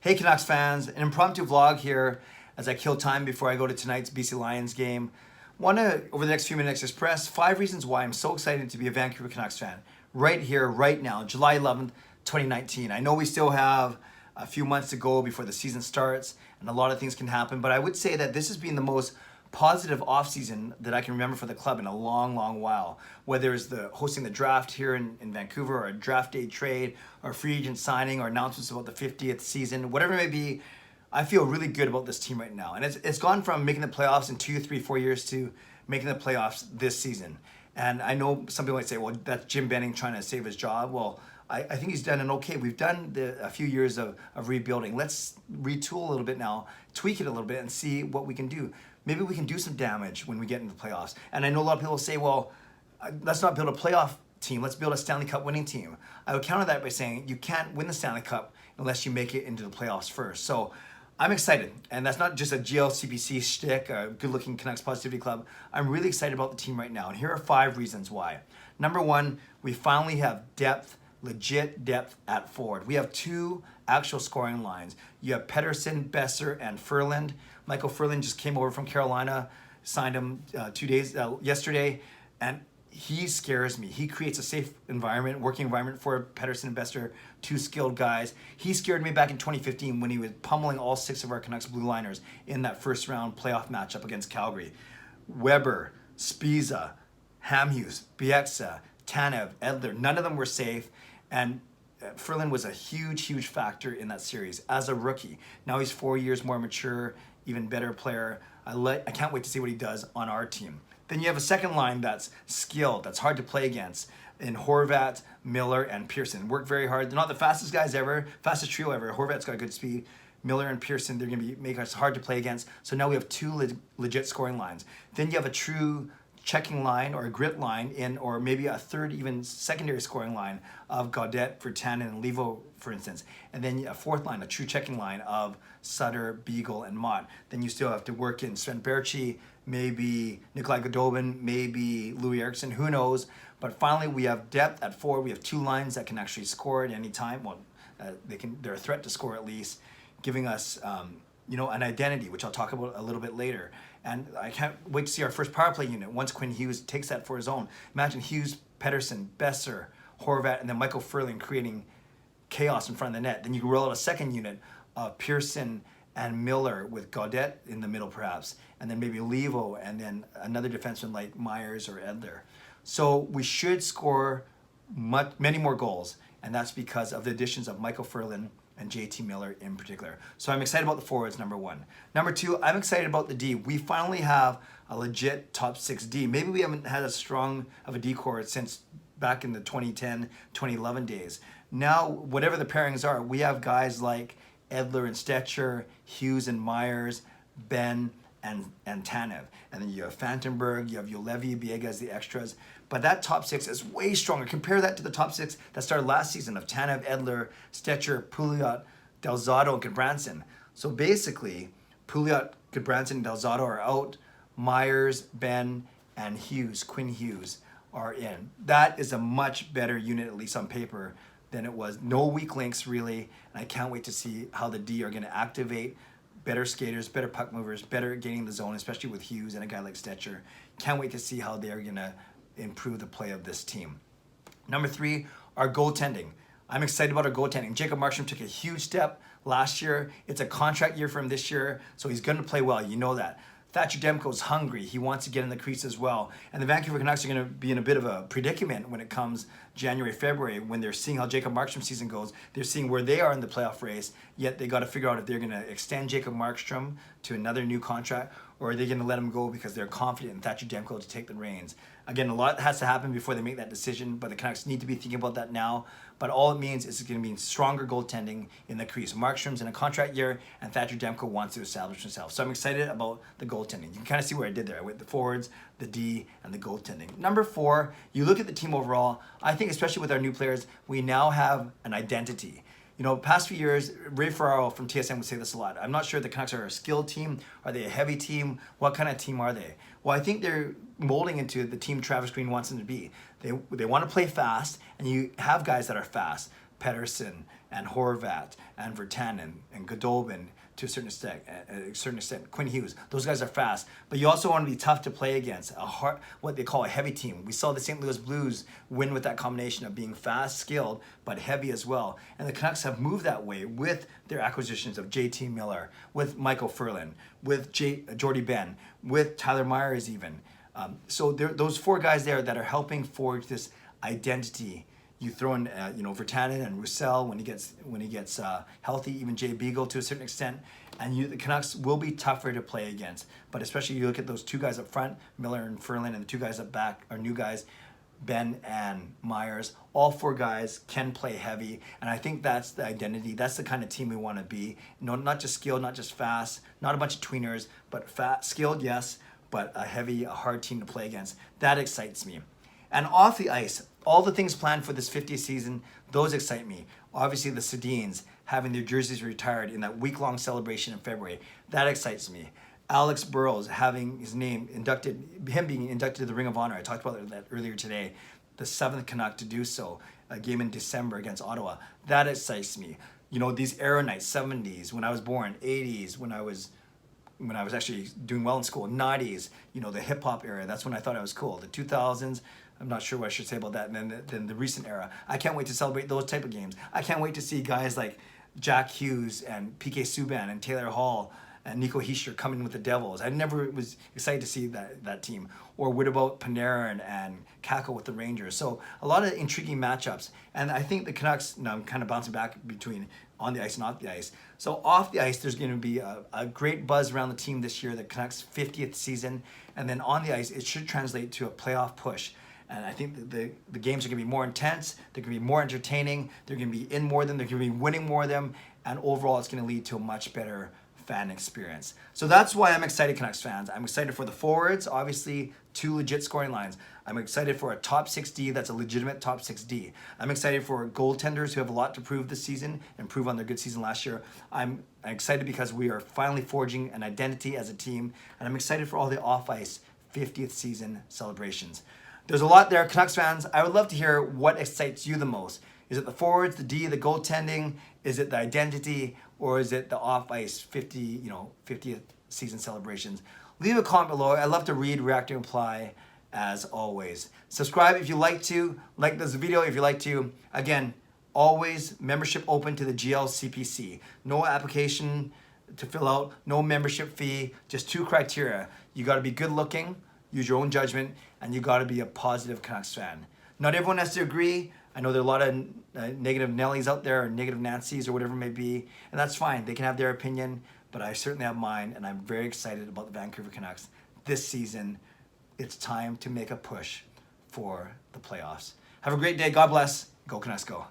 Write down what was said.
Hey Canucks fans, an impromptu vlog here as I kill time before I go to tonight's BC Lions game. Want to, over the next few minutes, express 5 reasons why I'm so excited to be a Vancouver Canucks fan. Right here, right now, July 11th, 2019. I know we still have a few months to go before the season starts and a lot of things can happen, but I would say that this has been the most positive offseason that I can remember for the club in a long, long while. Whether it's the hosting the draft here in Vancouver, or a draft day trade, or free agent signing, or announcements about the 50th season, whatever it may be, I feel really good about this team right now. And it's gone from making the playoffs in 2, 3, 4 years to making the playoffs this season. And I know some people might say, well, that's Jim Benning trying to save his job. Well, I think he's done an okay. We've done a few years of rebuilding. Let's retool a little bit now, tweak it a little bit, and see what we can do. Maybe we can do some damage when we get into the playoffs. And I know a lot of people say, well, let's not build a playoff team. Let's build a Stanley Cup winning team. I would counter that by saying you can't win the Stanley Cup unless you make it into the playoffs first. So I'm excited. And that's not just a GLCBC shtick, a good-looking Canucks Positivity Club. I'm really excited about the team right now. And here are 5 reasons why. Number 1, we finally have depth, legit depth at forward. We have 2 actual scoring lines. You have Pettersson, Boeser, and Ferland. Michael Ferland just came over from Carolina, signed him yesterday, and he scares me. He creates a safe environment, working environment for Pettersson and Boeser, 2 skilled guys. He scared me back in 2015 when he was pummeling all 6 of our Canucks blue liners in that first round playoff matchup against Calgary. Weber, Spiza, Hamhuis, Bieksa, Tanev, Edler, none of them were safe. And Ferland was a huge, huge factor in that series as a rookie. Now he's 4 years more mature, even better player. I can't wait to see what he does on our team. Then you have a second line that's skilled, that's hard to play against in Horvat, Miller, and Pearson. Work very hard. They're not the fastest guys ever, fastest trio ever. Horvat's got good speed. Miller and Pearson, they're going to make us hard to play against. So now we have 2 legit scoring lines. Then you have a true checking line or a grit line in, or maybe a third, even secondary scoring line of Gaudette, Virtanen, and Levo, for instance. And then a fourth line, a true checking line of Sutter, Beagle, and Mott. Then you still have to work in Sven Berchi, maybe Nikolai Godobin, maybe Louis Eriksson, who knows. But finally, we have depth at forward. We have 2 lines that can actually score at any time. Well, they're a threat to score at least, giving us an identity, which I'll talk about a little bit later. And I can't wait to see our first power play unit once Quinn Hughes takes that for his own. Imagine Hughes, Pettersson, Boeser, Horvat, and then Michael Ferland creating chaos in front of the net. Then you can roll out a second unit of Pearson and Miller with Gaudette in the middle perhaps, and then maybe Levo, and then another defenseman like Myers or Edler. So we should score many more goals, and that's because of the additions of Michael Ferland and JT Miller in particular. So I'm excited about the forwards, number 1. Number 2, I'm excited about the D. We finally have a legit top 6 D. Maybe we haven't had as strong of a D core since back in the 2010, 2011 days. Now, whatever the pairings are, we have guys like Edler and Stetcher, Hughes and Myers, Ben and Tanev. And then you have Fantenberg, you have Juolevi, Biega as the extras. But that top 6 is way stronger. Compare that to the top 6 that started last season of Tanev, Edler, Stetcher, Pouliot, Delzato, and Goodbranson. So basically, Pouliot, Goodbranson, and Delzato are out. Myers, Ben, and Hughes, Quinn Hughes, are in. That is a much better unit, at least on paper, than it was. No weak links, really. And I can't wait to see how the D are going to activate better skaters, better puck movers, better at getting the zone, especially with Hughes and a guy like Stetcher. Can't wait to see how they're going to improve the play of this team. Number 3, our goaltending. I'm excited about our goaltending. Jacob Markstrom took a huge step last year. It's a contract year for him this year, so he's going to play well. You know that. Thatcher Demko's hungry. He wants to get in the crease as well. And the Vancouver Canucks are going to be in a bit of a predicament when it comes January, February, when they're seeing how Jacob Markstrom's season goes. They're seeing where they are in the playoff race, yet they got to figure out if they're going to extend Jacob Markstrom to another new contract, or are they going to let him go because they're confident in Thatcher Demko to take the reins. Again, a lot has to happen before they make that decision, but the Canucks need to be thinking about that now. But all it means is it's going to mean stronger goaltending in the crease. Markstrom's in a contract year, and Thatcher Demko wants to establish himself. So I'm excited about the goaltending. You can kind of see where I did there with the forwards, the D, and the goaltending. Number 4, you look at the team overall. I think especially with our new players, we now have an identity. You know, past few years, Ray Ferraro from TSN would say this a lot. I'm not sure the Canucks are a skilled team. Are they a heavy team? What kind of team are they? Well, I think they're molding into the team Travis Green wants them to be. They want to play fast, and you have guys that are fast. Pettersson and Horvat and Virtanen and Godolphin to a certain extent, Quinn Hughes. Those guys are fast, but you also want to be tough to play against. What they call a heavy team. We saw the St. Louis Blues win with that combination of being fast, skilled, but heavy as well. And the Canucks have moved that way with their acquisitions of J.T. Miller, with Michael Ferland, with Jordy Ben, with Tyler Myers even. So those four guys there that are helping forge this identity. You throw in, Virtanen and Roussel when he gets healthy, even Jay Beagle to a certain extent, and the Canucks will be tougher to play against. But especially you look at those two guys up front, Miller and Ferland, and the two guys up back are new guys, Ben and Myers. All four guys can play heavy, and I think that's the identity. That's the kind of team we want to be. Not just skilled, not just fast, not a bunch of tweeners, but skilled, yes, but a hard team to play against. That excites me. And off the ice, all the things planned for this 50th season, those excite me. Obviously, the Sedins having their jerseys retired in that week-long celebration in February, that excites me. Alex Burrows having his name being inducted to the Ring of Honor. I talked about that earlier today. The 7th Canuck to do so, a game in December against Ottawa. That excites me. These era nights, 70s, when I was born, 80s, when I was actually doing well in school, 90s, the hip-hop era, that's when I thought I was cool. The 2000s, I'm not sure what I should say about that. And then the recent era. I can't wait to celebrate those type of games. I can't wait to see guys like Jack Hughes and PK Subban and Taylor Hall and Nico Hischier coming with the Devils. I never was excited to see that team. Or what about Panarin and Kakko with the Rangers? So a lot of intriguing matchups. And I think the Canucks, I'm kind of bouncing back between on the ice and off the ice. So off the ice, there's going to be a great buzz around the team this year, the Canucks' 50th season. And then on the ice, it should translate to a playoff push. And I think the games are going to be more intense. They're going to be more entertaining. They're going to be in more of them. They're going to be winning more of them. And overall, it's going to lead to a much better fan experience. So that's why I'm excited, Canucks fans. I'm excited for the forwards, obviously 2 legit scoring lines. I'm excited for a top 6D that's a legitimate top 6D. I'm excited for goaltenders who have a lot to prove this season and prove on their good season last year. I'm excited because we are finally forging an identity as a team. And I'm excited for all the off-ice 50th season celebrations. There's a lot there, Canucks fans. I would love to hear what excites you the most. Is it the forwards, the D, the goaltending? Is it the identity? Or is it the off-ice 50th season celebrations? Leave a comment below. I love to read, react, and reply as always. Subscribe if you like to. Like this video if you like to. Again, always membership open to the GLCPC. No application to fill out, no membership fee, just 2 criteria. You got to be good looking, use your own judgment, and you got to be a positive Canucks fan. Not everyone has to agree. I know there are a lot of negative Nellies out there, or negative Nancys, or whatever it may be, and that's fine. They can have their opinion, but I certainly have mine, and I'm very excited about the Vancouver Canucks this season. It's time to make a push for the playoffs. Have a great day. God bless. Go Canucks, go.